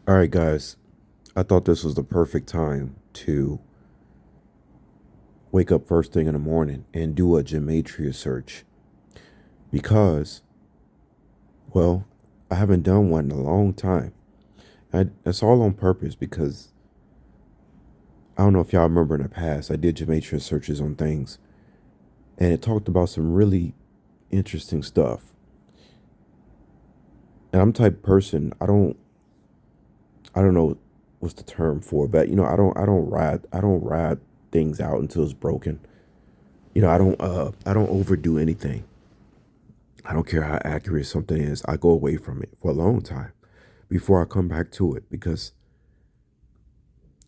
All right, guys. I thought this was the perfect time to wake up first thing in the morning and do a Gematria search because, well, I haven't done one in a long time. That's all on purpose because I don't know if y'all remember in the past, I did Gematria searches on things and it talked about some really interesting stuff. And I'm the type of person, I don't know what's the term for, but I don't ride things out until it's broken. I don't overdo anything. I don't care how accurate something is. I go away from it for a long time before I come back to it because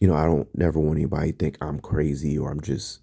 I don't never want anybody to think I'm crazy or I'm just,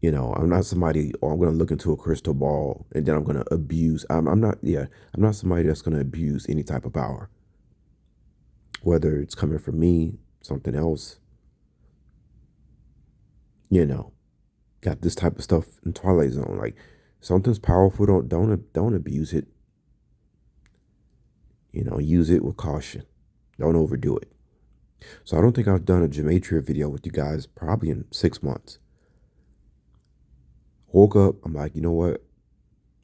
I'm not somebody or I'm going to look into a crystal ball and then I'm going to abuse. I'm not, yeah, I'm not somebody that's going to abuse any type of power, whether it's coming from me, something else, you know, got this type of stuff in Twilight Zone. Like something's powerful. Don't abuse it. Use it with caution. Don't overdo it. So I don't think I've done a Gematria video with you guys probably in 6 months. Woke up, I'm like, you know what?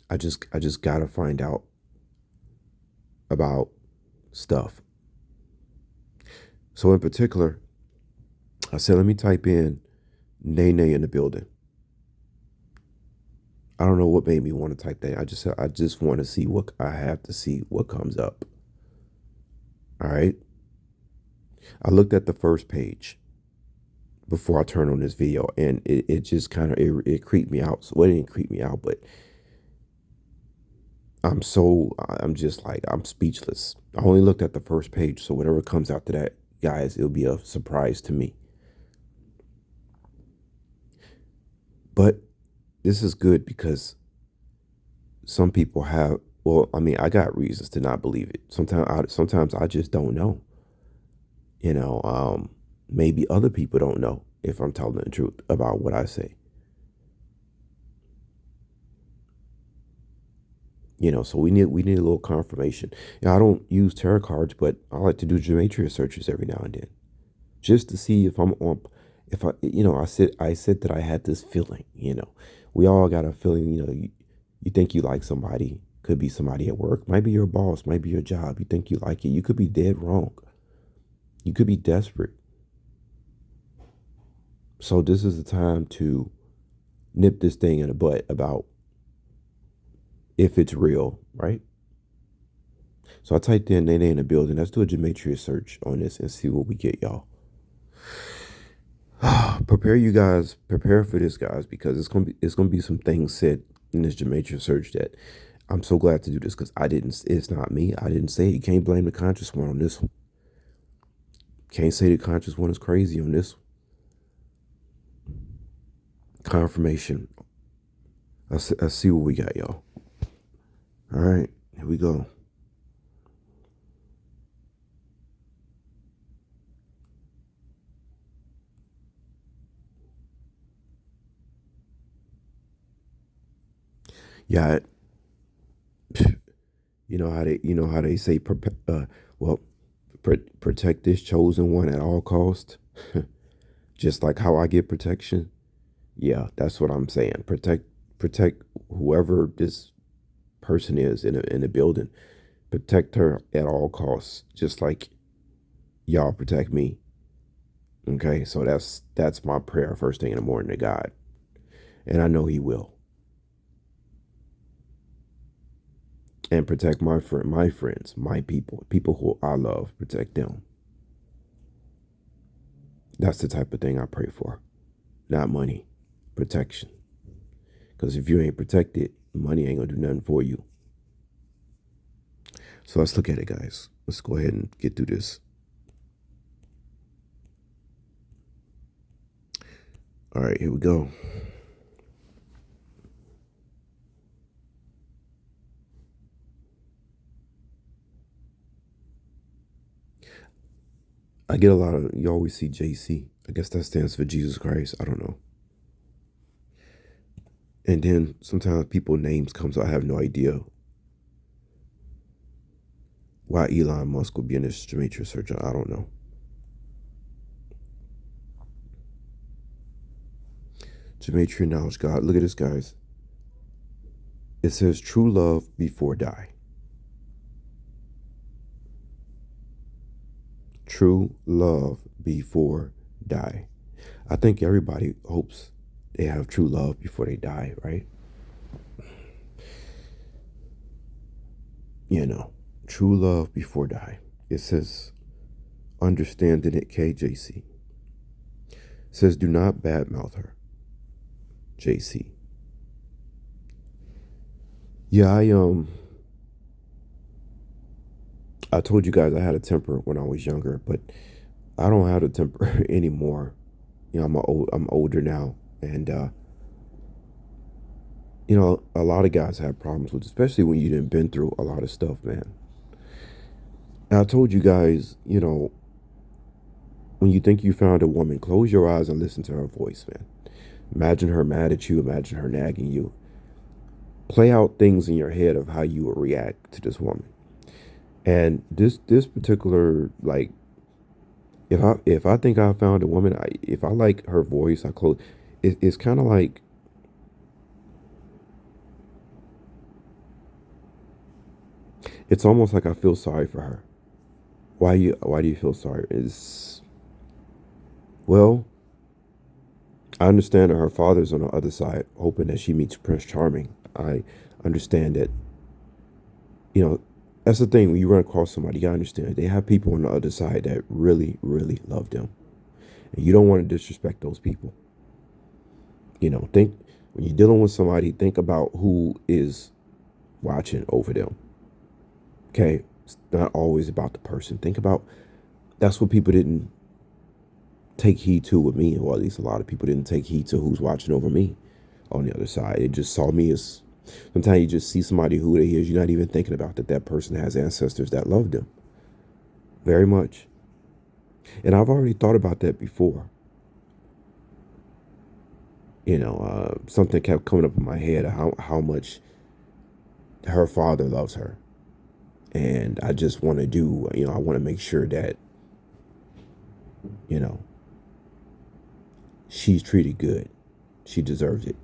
I just gotta find out about stuff. So in particular, I said let me type in Nene in the building. I don't know what made me want to type that. I just want to see what I have to see what comes up. All right. I looked at the first page before I turned on this video and it just kind of it creeped me out. So well, it didn't creep me out, but I'm just like, I'm speechless. I only looked at the first page, so whatever comes after that, guys, it'll be a surprise to me. But this is good because some people have, well, I mean, I got reasons to not believe it. Sometimes I just don't know. Maybe other people don't know if I'm telling the truth about what I say. So we need a little confirmation. I don't use tarot cards, but I like to do gematria searches every now and then, just to see if I'm on. If I said that I had this feeling. We all got a feeling. You think you like somebody, could be somebody at work, might be your boss, might be your job. You think you like it, you could be dead wrong. You could be desperate. So this is the time to nip this thing in the butt about if it's real, right? So I typed in Nene in the building. Let's do a gematria search on this and see what we get, y'all. Prepare for this, guys, because it's gonna be some things said in this gematria search that I'm so glad to do this because it's not me. I didn't say it. You can't blame the conscious one on this one. Can't say the conscious one is crazy on this one. Confirmation. Let's see what we got, y'all. All right, here we go. Yeah, you know how they say, well, protect this chosen one at all cost. Just like how I get protection. Yeah, that's what I'm saying. Protect whoever this person is in the building. Protect her at all costs, just like y'all protect me. Okay, so that's my prayer first thing in the morning to God, and I know He will. And protect my friends, my people who I love. Protect them. That's the type of thing I pray for, not money, protection. Because if you ain't protected, money ain't gonna do nothing for you. So let's look at it, guys. Let's go ahead and get through this. All right, here we go. I get a lot of, you always see JC. I guess that stands for Jesus Christ. I don't know. And then sometimes people names come, so I have no idea Why Elon Musk would be in this Gematria search, I don't know. Gematria knowledge God. Look at this, guys. It says true love before die. True love before die. I think everybody hopes they have true love before they die, right? You know, true love before die. It says, understanding it, KJC. It says, do not badmouth her, JC. Yeah, I told you guys I had a temper when I was younger, but I don't have a temper anymore. You know, I'm older now, and you know, a lot of guys have problems with, especially when you didn't been through a lot of stuff, man. And I told you guys, you know, when you think you found a woman, close your eyes and listen to her voice, man. Imagine her mad at you. Imagine her nagging you. Play out things in your head of how you would react to this woman. And this particular, like, if I think I found a woman, if I like her voice, I close. It's kind of like, it's almost like I feel sorry for her. Why do you feel sorry? Is, well, I understand that her father's on the other side, hoping that she meets Prince Charming. I understand that, you know, that's the thing. When you run across somebody, you gotta understand they have people on the other side that really, really love them. And you don't want to disrespect those people. You know, think when you're dealing with somebody, think about who is watching over them. Okay? It's not always about the person. Think about, that's what people didn't take heed to with me, or at least a lot of people didn't take heed to who's watching over me on the other side. It just saw me as, sometimes you just see somebody who they is, you're not even thinking about that person has ancestors that love them very much. And I've already thought about that before. You know, something kept coming up in my head of how much her father loves her. And I just want to do, you know, I want to make sure that, you know, she's treated good. She deserves it.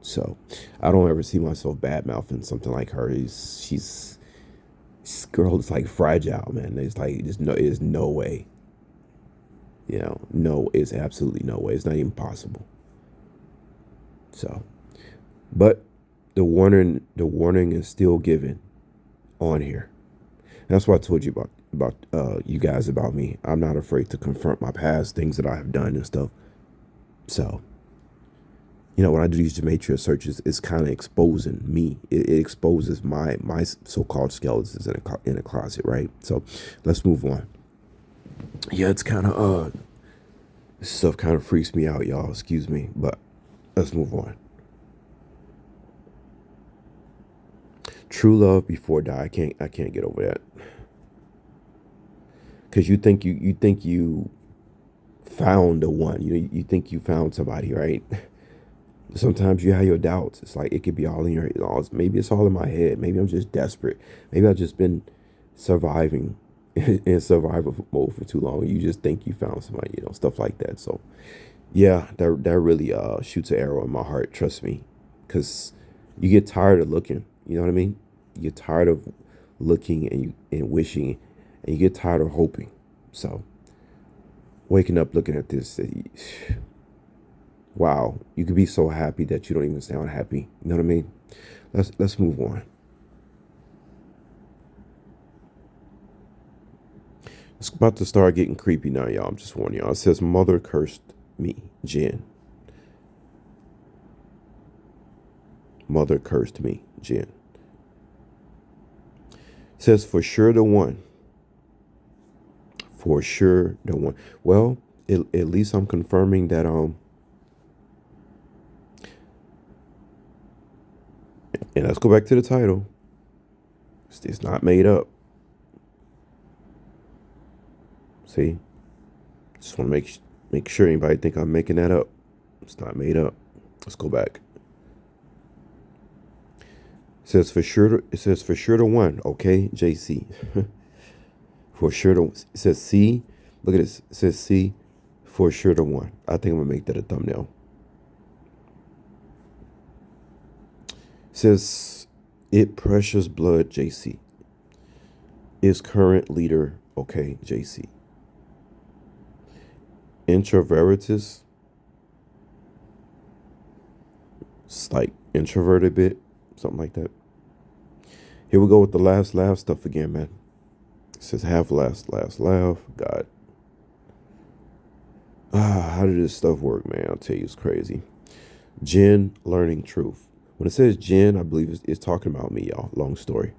So I don't ever see myself bad mouthing something like her. She's this girl is like fragile, man. It's like there's no way. You know, no, it's absolutely no way. It's not even possible. So, but the warning is still given on here. That's what I told you about you guys, about me. I'm not afraid to confront my past, things that I have done and stuff. So, you know, when I do these Gematria searches, it's kind of exposing me. It exposes my so-called skeletons in a closet, right? So let's move on. Yeah, it's kind of this stuff kind of freaks me out, y'all. Excuse me, but let's move on. True love before die. I can't get over that. Because you think you found the one. You think you found somebody, right? Sometimes you have your doubts. It's like it could be all in your head. Maybe it's all in my head. Maybe I'm just desperate. Maybe I've just been surviving in survival mode for too long. You just think you found somebody, you know, stuff like that. So yeah, that really shoots an arrow in my heart. Trust me, because you get tired of looking. You know what I mean? You get tired of looking and wishing, and you get tired of hoping. So waking up looking at this. Wow, you could be so happy that you don't even sound happy. You know what I mean? Let's move on. It's about to start getting creepy now, y'all. I'm just warning y'all. It says, mother cursed me, Jen. Mother cursed me, Jen. It says, for sure the one. For sure the one. Well, at least I'm confirming that and let's go back to the title. It's not made up. See? Just want to make sure anybody think I'm making that up. It's not made up. Let's go back. says for sure. It says for sure to one. Okay, JC. For sure to. It says C. Look at this. It says C. For sure to one. I think I'm gonna make that a thumbnail. It says it precious blood JC is current leader. Okay, JC. Introvertus. It's like introverted bit, something like that. Here we go with the last laugh stuff again, man. It says half last laugh. God. How did this stuff work, man? I'll tell you, it's crazy. Jen learning truth. When it says Jen, I believe it's talking about me, y'all. Long story.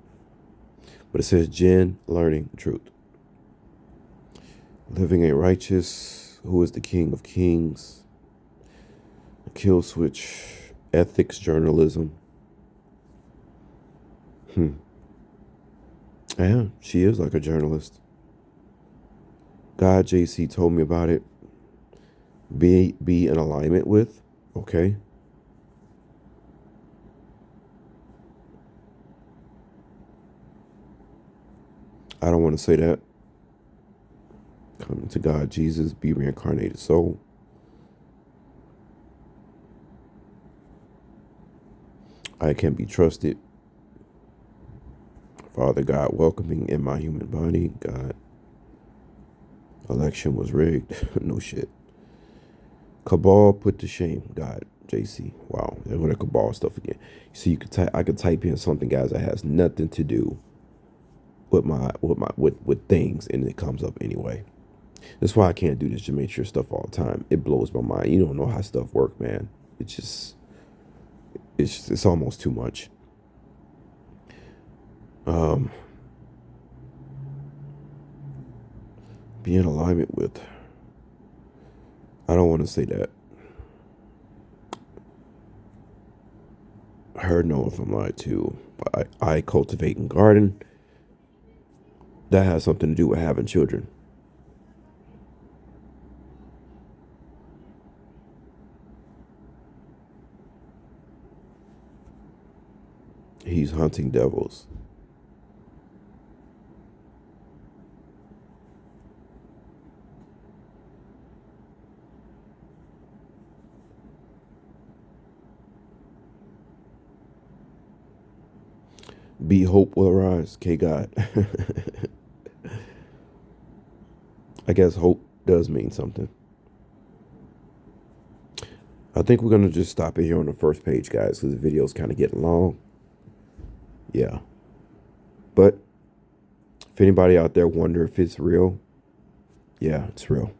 But it says Jen learning truth. Living a righteous. Who is the King of Kings? A kill switch. Ethics journalism. Yeah, she is like a journalist. God JC told me about it. Be in alignment with. Okay. I don't want to say that. Coming to God, Jesus, be reincarnated soul. I can be trusted. Father God, welcoming in my human body. God. Election was rigged. No shit. Cabal put to shame. God. JC. Wow. There's what a cabal stuff again. So you could type. I could type in something, guys, that has nothing to do with things, and it comes up anyway. That's why I can't do this Gemetria stuff all the time. It blows my mind. You don't know how stuff work, man. It's almost too much. Be in alignment with. I don't want to say that. Her know if I'm lied to. I cultivate and garden. That has something to do with having children. He's hunting devils. Be hope will arise. K God. I guess hope does mean something. I think we're going to just stop it here on the first page, guys, because the video's kind of getting long. Yeah. But if anybody out there wonder if it's real, yeah, it's real.